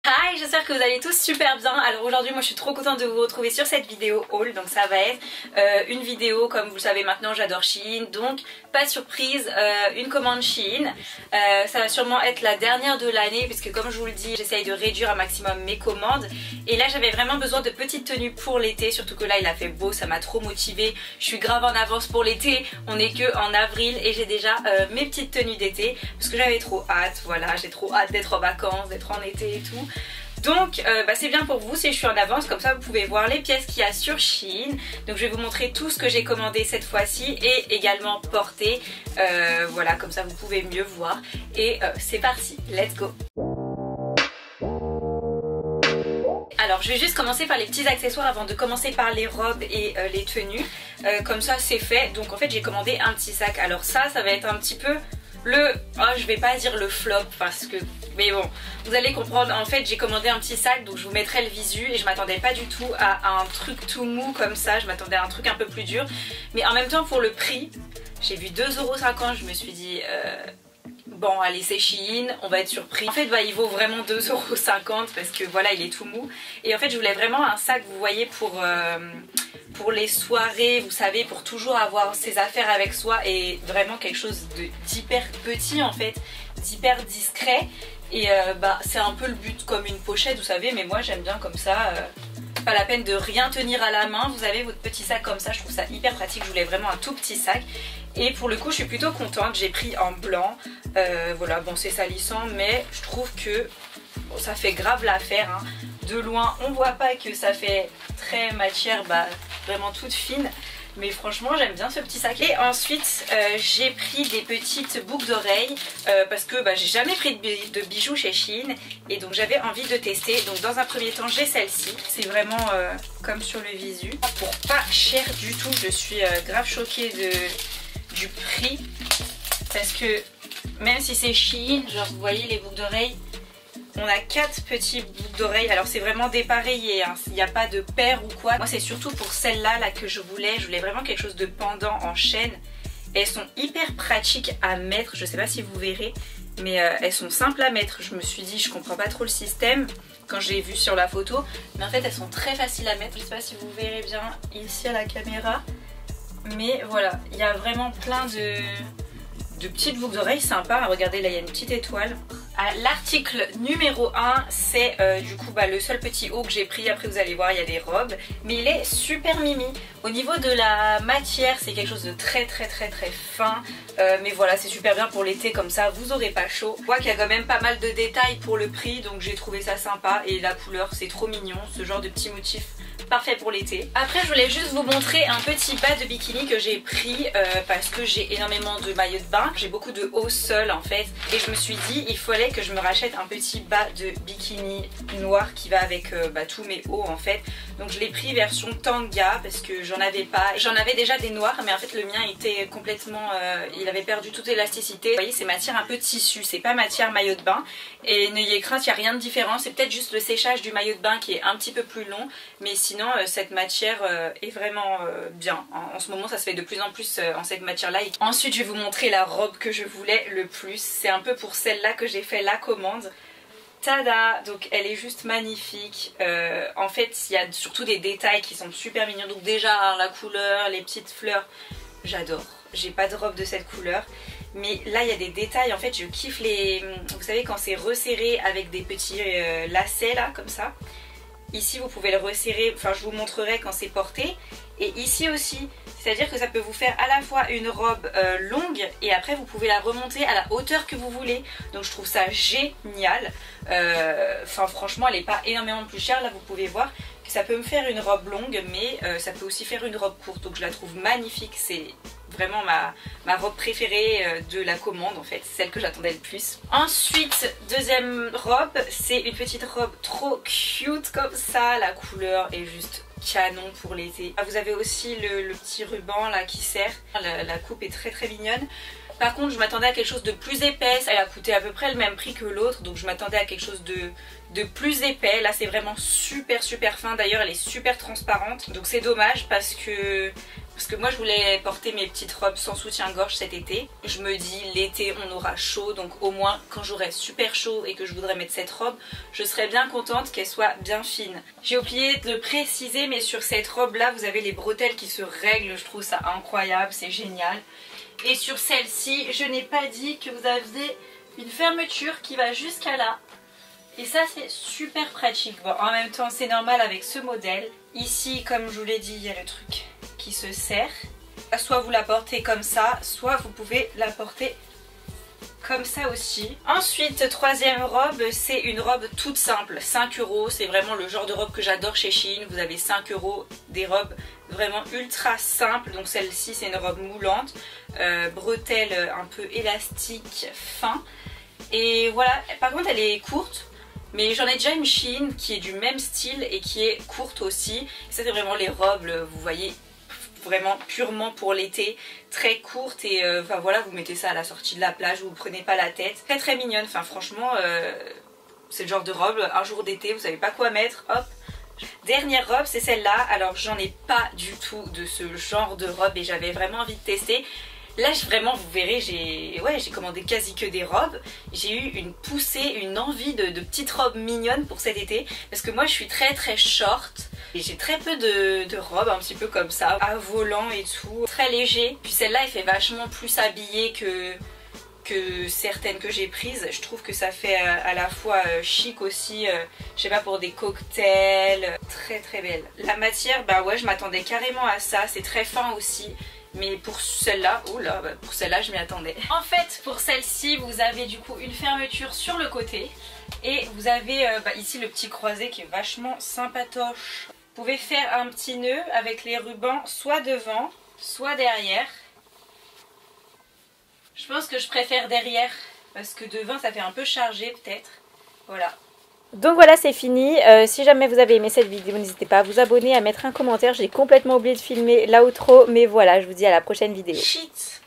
Hi, j'espère que vous allez tous super bien. Alors aujourd'hui moi je suis trop contente de vous retrouver sur cette vidéo haul. Donc ça va être une vidéo, comme vous le savez maintenant j'adore Shein. Donc pas de surprise, une commande Shein. Ça va sûrement être la dernière de l'année puisque comme je vous le dis j'essaye de réduire un maximum mes commandes. Et là j'avais vraiment besoin de petites tenues pour l'été. Surtout que là il a fait beau, ça m'a trop motivée. Je suis grave en avance pour l'été. On est que en avril et j'ai déjà mes petites tenues d'été. Parce que j'avais trop hâte, voilà, j'ai trop hâte d'être en vacances, d'être en été et tout. Donc c'est bien pour vous si je suis en avance, comme ça vous pouvez voir les pièces qu'il y a sur Shein. Donc je vais vous montrer tout ce que j'ai commandé cette fois-ci et également porté. Voilà, comme ça vous pouvez mieux voir. Et c'est parti, let's go. Alors je vais juste commencer par les petits accessoires avant de commencer par les robes et les tenues. Comme ça c'est fait. Donc en fait j'ai commandé un petit sac. Alors ça va être un petit peu je vais pas dire le flop parce que, mais bon, vous allez comprendre. En fait j'ai commandé un petit sac, donc je vous mettrai le visu. Et je m'attendais pas du tout à un truc tout mou comme ça. Je m'attendais à un truc un peu plus dur. Mais en même temps pour le prix, j'ai vu 2,50 €. Je me suis dit bon allez c'est Shein, on va être surpris. En fait il vaut vraiment 2,50 € parce que voilà il est tout mou. Et en fait je voulais vraiment un sac, vous voyez, pour les soirées, vous savez, pour toujours avoir ses affaires avec soi. Et vraiment quelque chose d'hyper petit en fait, d'hyper discret. Et c'est un peu le but, comme une pochette vous savez, mais moi j'aime bien comme ça. Pas la peine de rien tenir à la main, vous avez votre petit sac comme ça, je trouve ça hyper pratique. Je voulais vraiment un tout petit sac et pour le coup je suis plutôt contente. J'ai pris en blanc, voilà, bon c'est salissant mais je trouve que bon, ça fait grave l'affaire hein. De loin on voit pas que ça fait très matière vraiment toute fine. Mais franchement j'aime bien ce petit sac. Et ensuite j'ai pris des petites boucles d'oreilles parce que j'ai jamais pris de bijoux chez Shein. Et donc j'avais envie de tester. Donc dans un premier temps j'ai celle-ci. C'est vraiment comme sur le visu. Pour pas cher du tout. Je suis grave choquée du prix. Parce que même si c'est Shein, genre vous voyez les boucles d'oreilles, on a 4 petits boucles d'oreilles. Alors c'est vraiment dépareillé hein. Il n'y a pas de paire ou quoi. Moi c'est surtout pour celle-là que je voulais. Je voulais vraiment quelque chose de pendant en chaîne. Et elles sont hyper pratiques à mettre. Je sais pas si vous verrez, mais elles sont simples à mettre. Je me suis dit je comprends pas trop le système quand j'ai vu sur la photo. Mais en fait elles sont très faciles à mettre. Je sais pas si vous verrez bien ici à la caméra. Mais voilà, il y a vraiment plein de petites boucles d'oreilles sympas. Regardez là il y a une petite étoile. L'article numéro 1 c'est du coup le seul petit haut que j'ai pris. Après vous allez voir il y a des robes. Mais il est super mimi. Au niveau de la matière c'est quelque chose de très fin. Mais voilà c'est super bien pour l'été, comme ça vous aurez pas chaud. Je vois qu'il y a quand même pas mal de détails pour le prix. Donc j'ai trouvé ça sympa. Et la couleur c'est trop mignon. Ce genre de petit motif parfait pour l'été. Après je voulais juste vous montrer un petit bas de bikini que j'ai pris parce que j'ai énormément de maillots de bain. J'ai beaucoup de hauts sols en fait. Et je me suis dit il fallait que je me rachète un petit bas de bikini noir qui va avec tous mes hauts en fait. Donc je l'ai pris version tanga parce que j'en avais pas. J'en avais déjà des noirs mais en fait le mien était complètement il avait perdu toute élasticité. Vous voyez c'est matière un peu tissu, c'est pas matière maillot de bain. Et n'ayez crainte, il n'y a rien de différent. C'est peut-être juste le séchage du maillot de bain qui est un petit peu plus long. Mais sinon cette matière est vraiment bien. En ce moment ça se fait de plus en plus en cette matière là. Ensuite je vais vous montrer la robe que je voulais le plus. C'est un peu pour celle-là que j'ai fait la commande. Tada! Donc elle est juste magnifique. En fait il y a surtout des détails qui sont super mignons. Donc déjà la couleur, les petites fleurs, j'adore. J'ai pas de robe de cette couleur. Mais là il y a des détails, en fait je kiffe les... Vous savez quand c'est resserré avec des petits lacets là comme ça. Ici vous pouvez le resserrer, enfin je vous montrerai quand c'est porté. Et ici aussi, c'est à dire que ça peut vous faire à la fois une robe longue et après vous pouvez la remonter à la hauteur que vous voulez. Donc je trouve ça génial. Enfin franchement elle n'est pas énormément plus chère. Là vous pouvez voir que ça peut me faire une robe longue mais ça peut aussi faire une robe courte. Donc je la trouve magnifique, c'est vraiment ma robe préférée de la commande en fait, celle que j'attendais le plus. Ensuite deuxième robe, c'est une petite robe trop cute comme ça, la couleur est juste canon pour l'été. Vous avez aussi le petit ruban là qui serre, la coupe est très mignonne. Par contre je m'attendais à quelque chose de plus épaisse, elle a coûté à peu près le même prix que l'autre, donc je m'attendais à quelque chose de plus épais. Là c'est vraiment super fin, d'ailleurs elle est super transparente, donc c'est dommage parce que Parce que moi je voulais porter mes petites robes sans soutien-gorge cet été. Je me dis l'été on aura chaud, donc au moins quand j'aurai super chaud et que je voudrais mettre cette robe, je serais bien contente qu'elle soit bien fine. J'ai oublié de le préciser, mais sur cette robe là vous avez les bretelles qui se règlent, je trouve ça incroyable, c'est génial. Et sur celle-ci je n'ai pas dit que vous aviez une fermeture qui va jusqu'à là. Et ça c'est super pratique. Bon, en même temps c'est normal avec ce modèle. Ici comme je vous l'ai dit il y a le truc qui se serre. Soit vous la portez comme ça, soit vous pouvez la porter comme ça aussi. Ensuite, troisième robe, c'est une robe toute simple, 5 €. C'est vraiment le genre de robe que j'adore chez Shein. Vous avez 5 €, des robes vraiment ultra simples. Donc celle-ci c'est une robe moulante, bretelle un peu élastique, fin. Et voilà, par contre elle est courte. Mais j'en ai déjà une Shein qui est du même style et qui est courte aussi. Ça c'est vraiment les robes, vous voyez, vraiment purement pour l'été, très courte et enfin voilà, vous mettez ça à la sortie de la plage, vous prenez pas la tête. Très très mignonne, enfin franchement c'est le genre de robe, un jour d'été vous savez pas quoi mettre, hop. Dernière robe c'est celle-là, alors j'en ai pas du tout de ce genre de robe et j'avais vraiment envie de tester. Là vraiment vous verrez j'ai commandé quasi que des robes. J'ai eu une poussée, une envie de petites robes mignonnes pour cet été. Parce que moi je suis très très short. Et j'ai très peu de robes un petit peu comme ça, à volant et tout. Très léger. Puis celle-là elle fait vachement plus habillée que certaines que j'ai prises. Je trouve que ça fait à la fois chic aussi, je sais pas, pour des cocktails. Très très belle. La matière, bah ouais, je m'attendais carrément à ça. C'est très fin aussi. Mais pour celle-là, oh là, bah pour celle-là je m'y attendais. En fait pour celle-ci vous avez du coup une fermeture sur le côté. Et vous avez ici le petit croisé qui est vachement sympatoche. Vous pouvez faire un petit nœud avec les rubans soit devant, soit derrière. Je pense que je préfère derrière parce que devant ça fait un peu chargé peut-être. Voilà. Donc voilà, c'est fini. Si jamais vous avez aimé cette vidéo, n'hésitez pas à vous abonner, à mettre un commentaire. J'ai complètement oublié de filmer l'outro, mais voilà, je vous dis à la prochaine vidéo. Shit.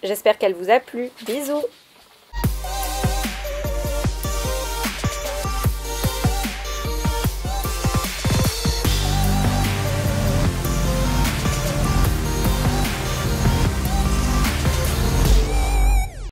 J'espère qu'elle vous a plu. Bisous.